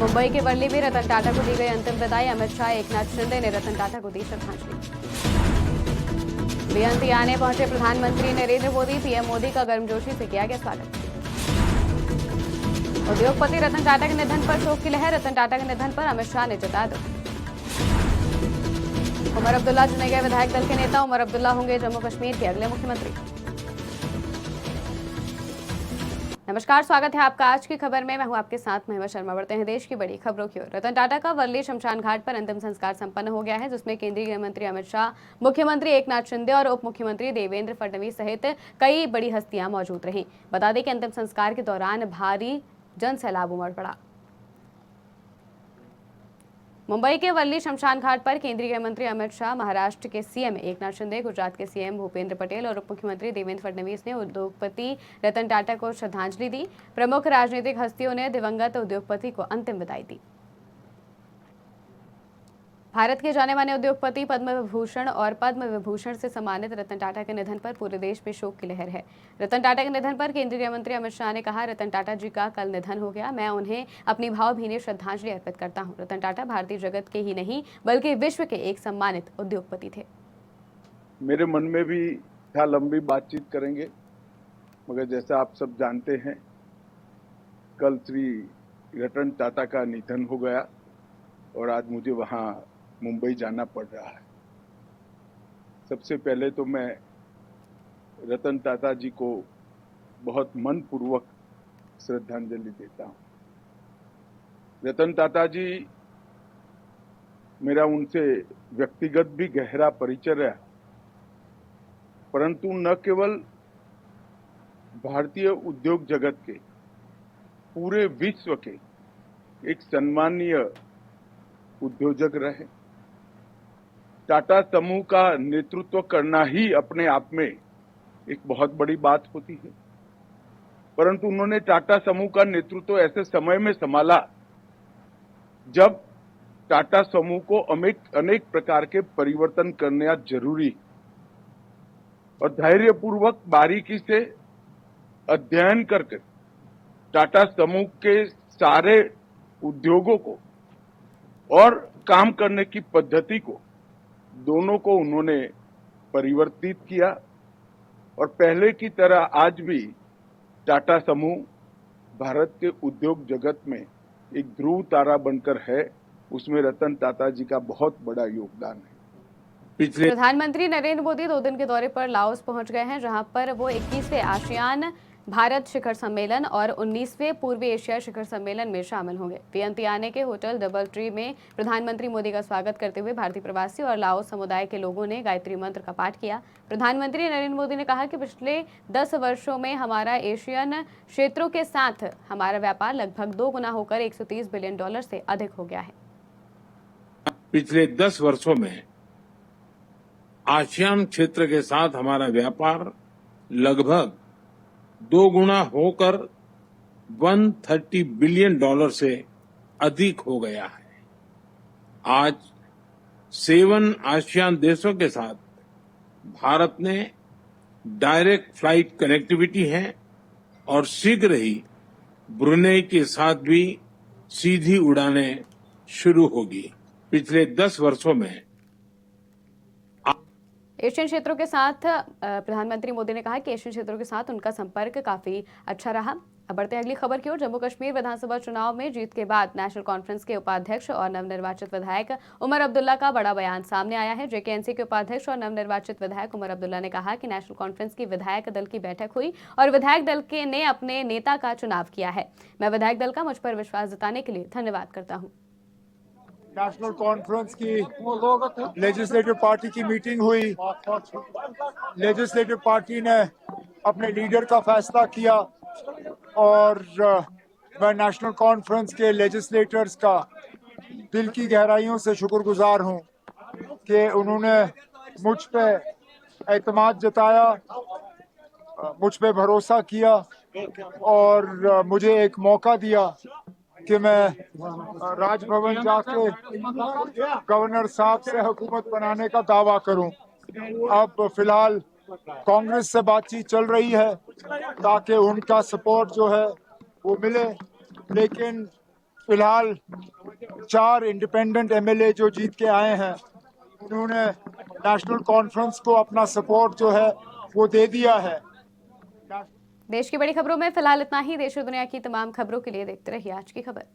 मुंबई के वर्ली में रतन टाटा को दी गई अंतिम विदाई। अमित शाह, एकनाथ शिंदे ने रतन टाटा को दी श्रद्धांजलि। बेअंती आने पहुंचे प्रधानमंत्री नरेंद्र मोदी। पीएम मोदी का गर्मजोशी से किया गया स्वागत। उद्योगपति रतन टाटा के निधन पर शोक की लहर। रतन टाटा के निधन पर अमित शाह ने जताया दुख। उमर अब्दुल्ला चुने गए विधायक दल के नेता। उमर अब्दुल्ला होंगे जम्मू कश्मीर के अगले मुख्यमंत्री। नमस्कार, स्वागत है आपका आज की खबर में। मैं हूं आपके साथ महिमा शर्मा। बढ़ते हैं देश की बड़ी खबरों की ओर। रतन टाटा का वर्ली शमशान घाट पर अंतिम संस्कार संपन्न हो गया है, जिसमें केंद्रीय गृह मंत्री अमित शाह, मुख्यमंत्री एकनाथ शिंदे और उप मुख्यमंत्री देवेंद्र फडणवीस सहित कई बड़ी हस्तियां मौजूद रहीं। बता दें कि अंतिम संस्कार के दौरान भारी जन सैलाब उमड़ पड़ा। मुंबई के वर्ली शमशान घाट पर केंद्रीय गृह मंत्री अमित शाह, महाराष्ट्र के सीएम एकनाथ शिंदे, गुजरात के सीएम भूपेंद्र पटेल और उप मुख्यमंत्री देवेंद्र फडणवीस ने उद्योगपति रतन टाटा को श्रद्धांजलि दी। प्रमुख राजनीतिक हस्तियों ने दिवंगत उद्योगपति को अंतिम विदाई दी। भारत के जाने माने उद्योगपति पद्म विभूषण और पद्म विभूषण से सम्मानित रतन टाटा के निधन पर पूरे देश में शोक की लहर है। रतन टाटा के निधन पर केंद्रीय गृह मंत्री अमित शाह ने कहा, रतन टाटा जी का कल निधन हो गया। मैं उन्हें अपनी भावभीनी श्रद्धांजलि अर्पित करता हूं। रतन टाटा भारतीय जगत के ही नहीं बल्कि विश्व के एक सम्मानित उद्योगपति थे। मेरे मन में भी था लंबी बातचीत करेंगे, मगर जैसा आप सब जानते हैं, कल श्री रतन टाटा का निधन हो गया और आज मुझे वहां मुंबई जाना पड़ रहा है। सबसे पहले तो मैं रतन टाटा जी को बहुत मनपूर्वक श्रद्धांजलि देता हूं। रतन टाटा जी, मेरा उनसे व्यक्तिगत भी गहरा परिचय रहा, परंतु न केवल भारतीय उद्योग जगत के, पूरे विश्व के एक सम्मानीय उद्योजक रहे। टाटा समूह का नेतृत्व करना ही अपने आप में एक बहुत बड़ी बात होती है, परंतु उन्होंने टाटा समूह का नेतृत्व ऐसे समय में संभाला जब टाटा समूह को अनेक प्रकार के परिवर्तन करना जरूरी और धैर्यपूर्वक बारीकी से अध्ययन करके टाटा समूह के सारे उद्योगों को और काम करने की पद्धति को, दोनों को उन्होंने परिवर्तित किया और पहले की तरह आज भी टाटा समूह भारत के उद्योग जगत में एक ध्रुव तारा बनकर है। उसमें रतन टाटा जी का बहुत बड़ा योगदान है। प्रधानमंत्री नरेंद्र मोदी 2 दिन के दौरे पर लाओस पहुंच गए हैं, जहां पर वो 21वें आसियान भारत शिखर सम्मेलन और 19वें पूर्वी एशिया शिखर सम्मेलन में शामिल होंगे। वियंतियाने के होटल डबल ट्री में प्रधानमंत्री मोदी का स्वागत करते हुए भारतीय प्रवासी और लाओस समुदाय के लोगों ने गायत्री मंत्र का पाठ किया। प्रधानमंत्री नरेंद्र मोदी ने कहा कि पिछले 10 वर्षों में हमारा एशियन क्षेत्रों के साथ हमारा व्यापार लगभग 2 गुना होकर $130 बिलियन से अधिक हो गया है। पिछले 10 वर्षों में आसियान क्षेत्र के साथ हमारा व्यापार लगभग 2 गुना होकर $130 बिलियन से अधिक हो गया है। आज 7 आसियान देशों के साथ भारत ने डायरेक्ट फ्लाइट कनेक्टिविटी है और शीघ्र ही ब्रुनेई के साथ भी सीधी उड़ानें शुरू होगी। पिछले 10 वर्षों में एशियन क्षेत्रों के साथ प्रधानमंत्री मोदी ने कहा कि एशियन क्षेत्रों के साथ उनका संपर्क काफी अच्छा रहा। अब बढ़ते हैं अगली खबर की ओर। जम्मू कश्मीर विधानसभा चुनाव में जीत के बाद नेशनल कॉन्फ्रेंस के उपाध्यक्ष और नवनिर्वाचित विधायक उमर अब्दुल्ला का बड़ा बयान सामने आया है। जेकेएनसी के उपाध्यक्ष और नवनिर्वाचित विधायक उमर अब्दुल्ला ने कहा कि नेशनल कॉन्फ्रेंस की विधायक दल की बैठक हुई और विधायक दल ने अपने नेता का चुनाव किया है। मैं विधायक दल का मुझ पर विश्वास जताने के लिए धन्यवाद करता हूँ। नेशनल कॉन्फ्रेंस की लेजिस्लेटिव पार्टी की मीटिंग हुई। लेजिस्लेटिव पार्टी ने अपने लीडर का फैसला किया और मैं नेशनल कॉन्फ्रेंस के लेजिस्लेटर्स का दिल की गहराइयों से शुक्रगुजार हूं कि उन्होंने मुझ पे एतमाद जताया, मुझ पे भरोसा किया और मुझे एक मौका दिया कि मैं राजभवन जाके गवर्नर साहब से हुकूमत बनाने का दावा करूं। अब फिलहाल कांग्रेस से बातचीत चल रही है ताकि उनका सपोर्ट जो है वो मिले, लेकिन फिलहाल 4 इंडिपेंडेंट एमएलए जो जीत के आए हैं, उन्होंने नेशनल कॉन्फ्रेंस को अपना सपोर्ट जो है वो दे दिया है। देश की बड़ी खबरों में फिलहाल इतना ही। देश और दुनिया की तमाम खबरों के लिए देखते रहिए आज की खबर।